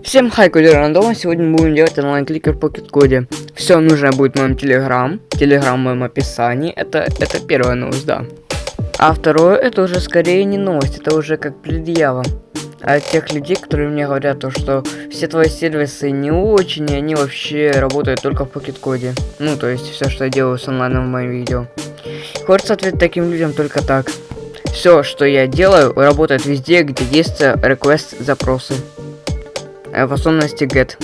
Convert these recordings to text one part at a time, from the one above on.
Всем хай, кодер рандома. Сегодня мы будем делать онлайн-кликер по кит-коде. Все нужно будет в моем телеграм в моем описании. Это первая новость, да. А второе, это уже скорее не новость, это уже как предъява. А тех людей, которые мне говорят, то, что все твои сервисы не очень, и они вообще работают только в покет-коде. Ну, то есть все, что я делаю с онлайном в моем видео. Хочется ответить таким людям только так. Все, что я делаю, работает везде, где есть request запросы. В особенности get.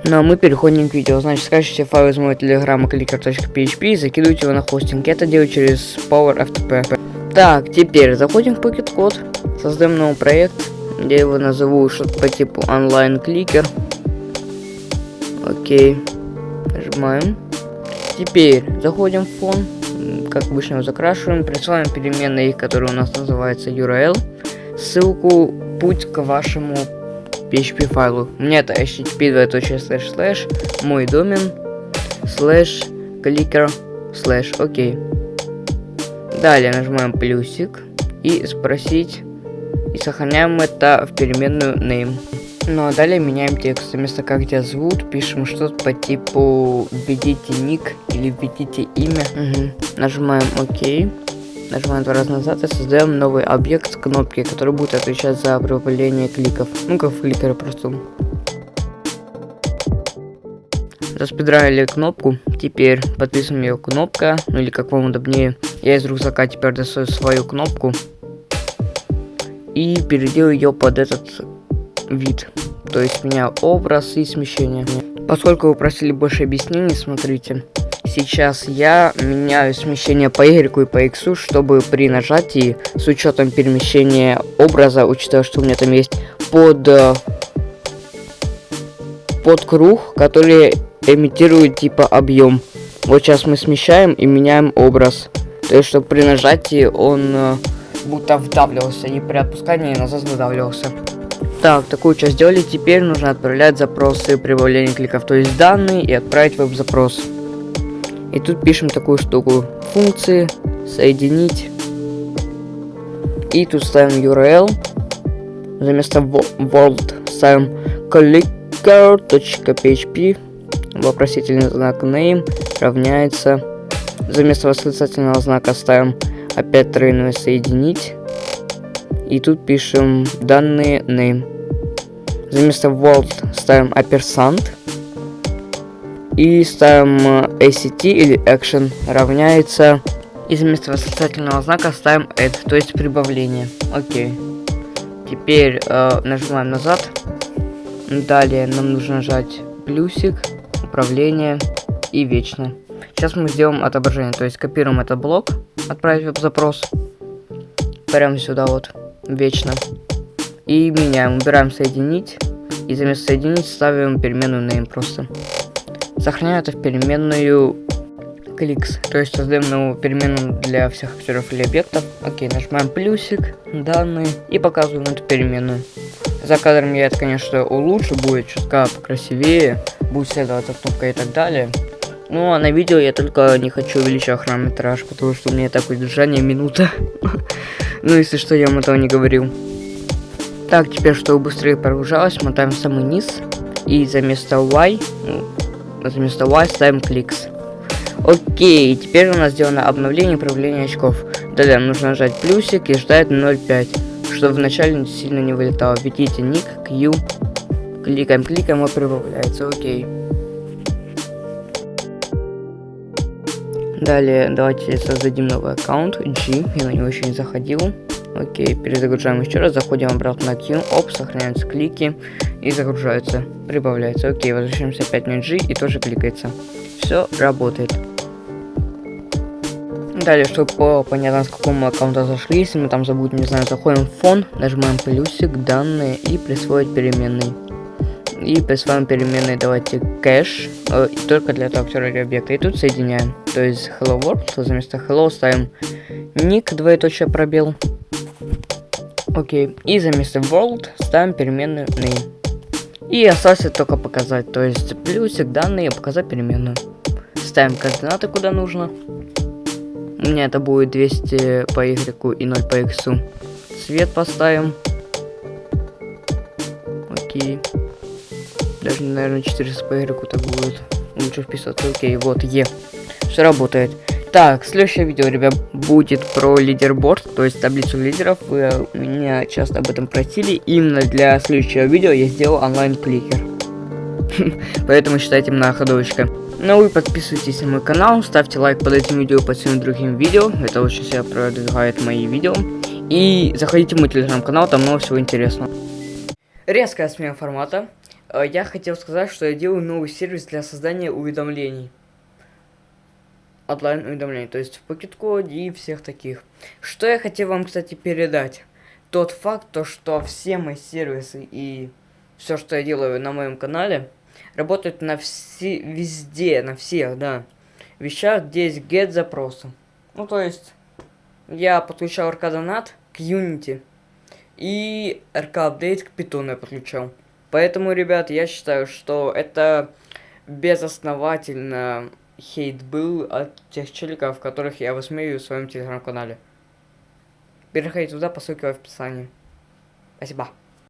Ну а мы переходим к видео. Значит, скачивайте файл из моего телеграма clicker.php и закидывайте его на хостинг. Я это делаю через PowerFTP. Так, теперь заходим в Pocket Code. Создаем новый проект. Я его назову что-то по типу онлайн-кликер. Окей. Нажимаем. Теперь заходим в фон. Как обычно его закрашиваем. Присылаем переменные, которые у нас называется URL. Ссылку, путь к вашему PHP файлу. У меня это http:// мой домен /clicker/ окей. Далее нажимаем плюсик и спросить, и сохраняем это в переменную name. Ну а далее меняем текст. Вместо как тебя зовут, пишем что-то по типу введите ник или введите имя. Нажимаем ОК. Нажимаем 2 раза назад и создаем новый объект с кнопки, который будет отвечать за прибавление кликов. Ну, как в кликере просто. Заспидравили кнопку. Теперь подписываем ее кнопка. Ну или как вам удобнее. Я из рюкзака теперь достаю свою кнопку. И переделаю ее под этот вид. То есть меняю образ и смещение. Поскольку вы просили больше объяснений, смотрите. Сейчас я меняю смещение по Y и по X, чтобы при нажатии с учетом перемещения образа, учитывая, что у меня там есть под круг, который имитирует типа объем. Вот сейчас мы смещаем и меняем образ. То есть, чтобы при нажатии он будто вдавливался, не при отпускании назад выдавливался. Так, такую часть сделали. Теперь нужно отправлять запросы прибавления кликов, то есть данные, и отправить веб-запрос. И тут пишем такую штуку. Функции, соединить. И тут ставим URL. Вместо world ставим clicker.php. Вопросительный знак name равняется. Вместо восклицательного знака ставим опять тройное соединить. И тут пишем данные name. Вместо world ставим ampersand. И ставим ACT или action равняется. И вместо восклицательного знака ставим add, то есть прибавление. Окей. Теперь нажимаем назад. Далее нам нужно нажать плюсик, управление и вечно. Сейчас мы сделаем отображение, то есть копируем этот блок, отправить веб-запрос. Прямо сюда вот, вечно. И меняем, убираем соединить. И вместо соединить ставим переменную name просто. Сохраняю это в переменную clicks, то есть создаем новую переменную для всех актеров или объектов. Окей, нажимаем плюсик, данные и показываем эту переменную. За кадром я это, конечно, улучшу, будет чутка покрасивее, будет следоваться кнопка и так далее. Ну а на видео я только не хочу увеличивать хронометраж, потому что у меня такое держание минута. Ну если что, я вам этого не говорил. Так, теперь, чтобы быстрее прогружалось, мотаем в самый низ и вместо Y ставим clicks. Окей, теперь у нас сделано обновление и проявление очков. Далее нужно нажать плюсик и ждать 0.5, чтобы вначале сильно не вылетало. Введите ник, Q, кликаем и прибавляется. Окей. Далее давайте создадим новый аккаунт G, я на него еще не заходил. Окей, перезагружаем еще раз, заходим обратно на Q, сохраняются клики и загружаются, прибавляется. Окей, возвращаемся опять на G и тоже кликается. Все работает. Далее, чтобы понятно, с какому аккаунту зашли, если мы там забудем, не знаю, заходим в фон, нажимаем плюсик, данные и присвоить переменный. И присваиваем переменной, давайте кэш, и только для этого актера или объекта. И тут соединяем, то есть hello world, вместо hello ставим ник, двоеточие пробел. Окей, и вместо world ставим переменную name. И осталось только показать, то есть плюсик, данные, показать переменную. Ставим координаты куда нужно. У меня это будет 200 по Y и 0 по X. Цвет поставим. Окей. Даже, наверное, 400 по игроку так будет. Лучше вписаться. Окей, вот, Все работает. Так, следующее видео, ребят, будет про лидерборд, то есть таблицу лидеров. Вы меня часто об этом просили. Именно для следующего видео я сделал онлайн-кликер. Поэтому считайте многоходовочка. Ну и подписывайтесь на мой канал, ставьте лайк под этим видео, под всеми другим видео. Это очень сильно продвигает мои видео. И заходите в мой телеграм-канал, там много всего интересного. Резкая смена формата. Я хотел сказать, что я делаю новый сервис для создания уведомлений. Онлайн-уведомлений, то есть в Pocket и всех таких. Что я хотел вам, кстати, передать. Тот факт, то, что все мои сервисы и все, что я делаю на моем канале, работают на везде, на всех, да, вещах, где есть get запросы. Ну, то есть, я подключал RK-Donat к Unity и RK-Update к Python я подключал. Поэтому, ребят, я считаю, что это безосновательно хейт был от тех челиков, которых я высмеиваю в своем телеграм-канале. Переходите туда по ссылке в описании. Спасибо.